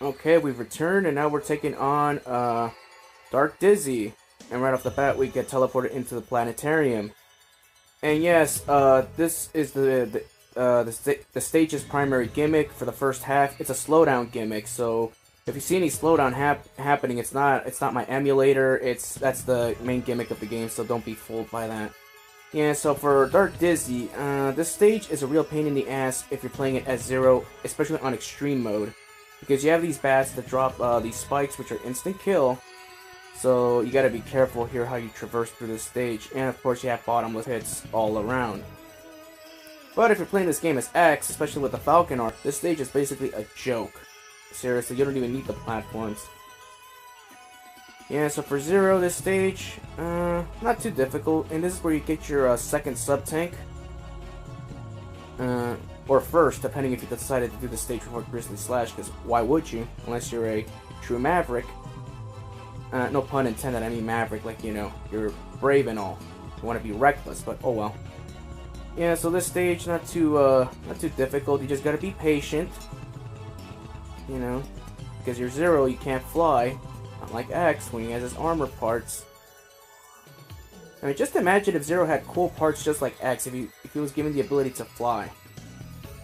Okay, we've returned, and now we're taking on Dark Dizzy. And right off the bat, we get teleported into the Planetarium. And yes, this is the stage's primary gimmick for the first half. It's a slowdown gimmick, so if you see any slowdown happening, it's not my emulator. That's the main gimmick of the game, so don't be fooled by that. Yeah, so for Dark Dizzy, this stage is a real pain in the ass if you're playing it as Zero, especially on extreme mode. Because you have these bats that drop these spikes, which are instant kill. So you gotta be careful here how you traverse through this stage. And of course you have bottomless hits all around. But if you're playing this game as X, especially with the Falcon arc, this stage is basically a joke. Seriously, you don't even need the platforms. Yeah, so for Zero, this stage, not too difficult. And this is where you get your second sub-tank. Or first, depending if you decided to do the stage before Grizzly Slash, because why would you, unless you're a true Maverick. No pun intended, I mean Maverick, like, you know, you're brave and all. You want to be reckless, but oh well. Yeah, so this stage, not too difficult, you just gotta be patient. You know, because you're Zero, you can't fly. Not like X, when he has his armor parts. I mean, just imagine if Zero had cool parts just like X, if he was given the ability to fly.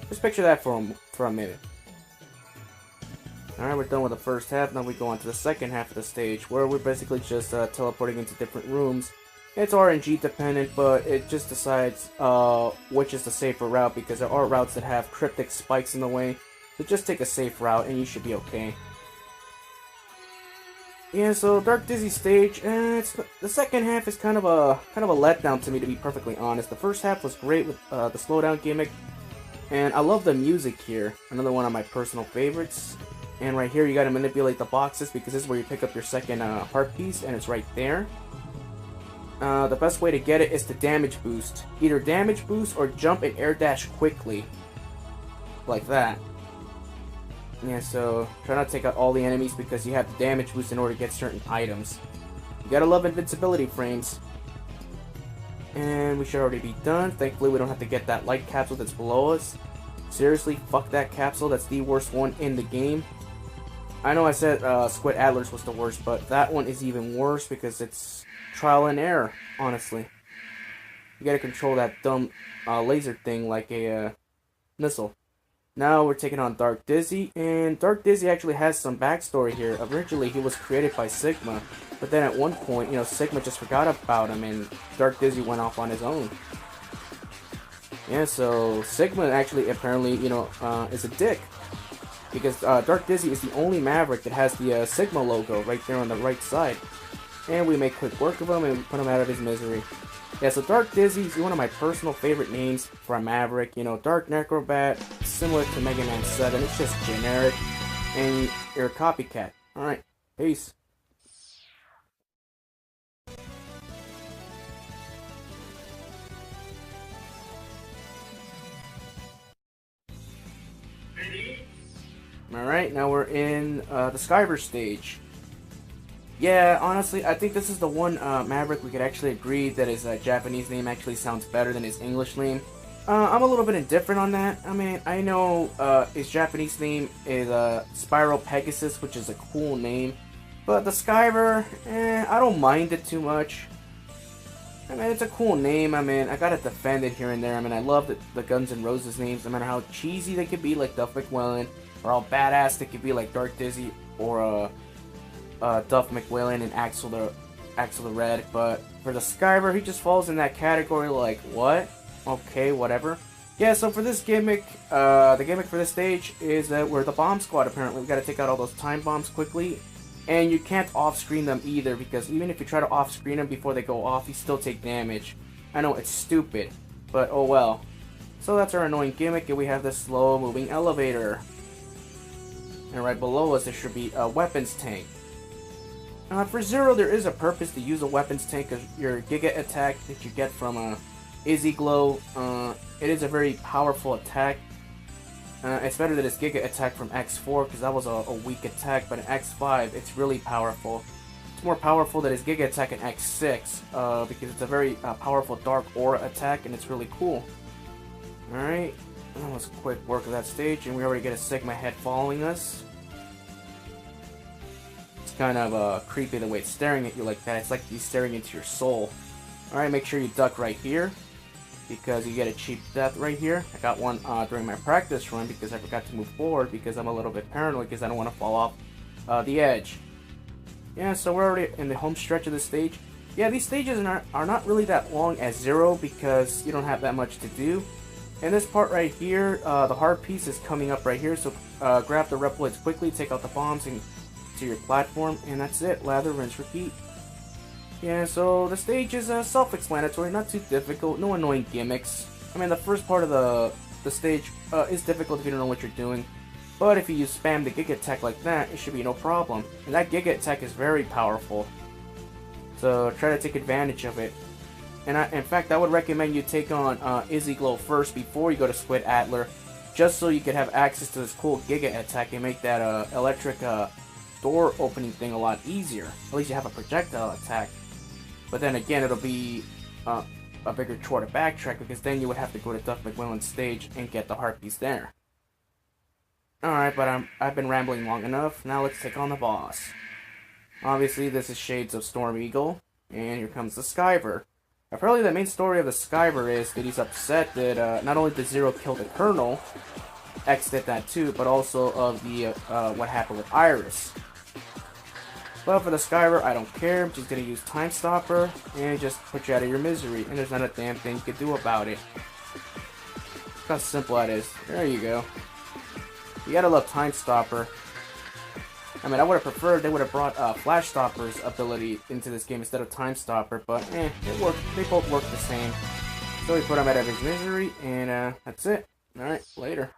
Just picture that for a minute. Alright, we're done with the first half. Now we go on to the second half of the stage, where we're basically just teleporting into different rooms. It's RNG dependent, but it just decides which is the safer route, because there are routes that have cryptic spikes in the way. So just take a safe route and you should be okay. Yeah, so Dark Dizzy stage, the second half is kind of a letdown to me, to be perfectly honest. The first half was great with the slowdown gimmick. And I love the music here, another one of my personal favorites. And right here you gotta manipulate the boxes, because this is where you pick up your second heart piece, and it's right there. The best way to get it is to damage boost. Either damage boost or jump and air dash quickly. Like that. Yeah, so try not to take out all the enemies, because you have the damage boost in order to get certain items. You gotta love invincibility frames. And we should already be done. Thankfully, we don't have to get that light capsule that's below us. Seriously, fuck that capsule. That's the worst one in the game. I know I said Squid Atlas was the worst, but that one is even worse because it's trial and error, honestly. You gotta control that dumb laser thing like a missile. Now we're taking on Dark Dizzy, and Dark Dizzy actually has some backstory here. Originally, he was created by Sigma, but then at one point, you know, Sigma just forgot about him, and Dark Dizzy went off on his own. Yeah, so Sigma actually apparently, you know, is a dick, because Dark Dizzy is the only Maverick that has the Sigma logo right there on the right side, and we make quick work of him and we put him out of his misery. Yeah, so Dark Dizzy is one of my personal favorite names for a Maverick. You know, Dark Necrobat, similar to Megaman 7. It's just generic, and you're a copycat. Alright, peace. Alright, now we're in the Skiver stage. Yeah, honestly, I think this is the one Maverick we could actually agree that his Japanese name actually sounds better than his English name. I'm a little bit indifferent on that. I mean, I know his Japanese name is Spiral Pegasus, which is a cool name. But the Skiver, I don't mind it too much. I mean, it's a cool name. I mean, I gotta defend it here and there. I mean, I love the Guns N' Roses names, no matter how cheesy they could be, like Duff McWillen, or how badass they could be, like Dark Dizzy, or Duff McWillen and Axel the Red. But for the Skiver, he just falls in that category like, what? Okay, whatever. Yeah, so for this gimmick, the gimmick for this stage is that we're the bomb squad, apparently. We gotta take out all those time bombs quickly. And you can't off-screen them either, because even if you try to off-screen them before they go off, you still take damage. I know, it's stupid, but oh well. So that's our annoying gimmick, and we have the slow-moving elevator. And right below us, there should be a weapons tank. For Zero, there is a purpose to use a weapons tank, because your Giga attack that you get from Izzy Glow, it is a very powerful attack. It's better than his Giga attack from X4, because that was a weak attack, but in X5, it's really powerful. It's more powerful than his Giga attack in X6, because it's a very powerful Dark Aura attack, and it's really cool. Alright, that was a quick work of that stage, and we already get a Sigma head following us. It's kind of creepy the way it's staring at you like that. It's like he's staring into your soul. Alright, make sure you duck right here, because you get a cheap death right here. I got one during my practice run because I forgot to move forward because I'm a little bit paranoid because I don't want to fall off the edge. Yeah, so we're already in the home stretch of the stage. Yeah, these stages are not really that long as Zero because you don't have that much to do. And this part right here, the hard piece is coming up right here, so grab the Reploids quickly, take out the bombs and to your platform, and that's it. Lather, rinse, repeat. Yeah, so the stage is self-explanatory, not too difficult, no annoying gimmicks. I mean, the first part of the stage is difficult if you don't know what you're doing, but if you spam the Giga attack like that, it should be no problem. And that Giga attack is very powerful, so try to take advantage of it. And in fact, I would recommend you take on Izzy Glow first before you go to Squid Adler, just so you could have access to this cool Giga attack and make that electric door opening thing a lot easier. At least you have a projectile attack. But then again, it'll be a bigger chore to backtrack because then you would have to go to Duck McMillan's stage and get the heart piece there. Alright, but I've been rambling long enough. Now let's take on the boss. Obviously, this is Shades of Storm Eagle, and here comes the Skiver. Apparently, the main story of the Skiver is that he's upset that not only did Zero kill the Colonel, X did that too, but also of the what happened with Iris. But for the Skiver, I don't care. I'm just gonna use Time Stopper and just put you out of your misery, and there's not a damn thing you can do about it. Look how simple that is. There you go. You gotta love Time Stopper. I mean, I would have preferred they would have brought Flash Stopper's ability into this game instead of Time Stopper, but it worked. They both work the same. So we put him out of his misery, and that's it. Alright, later.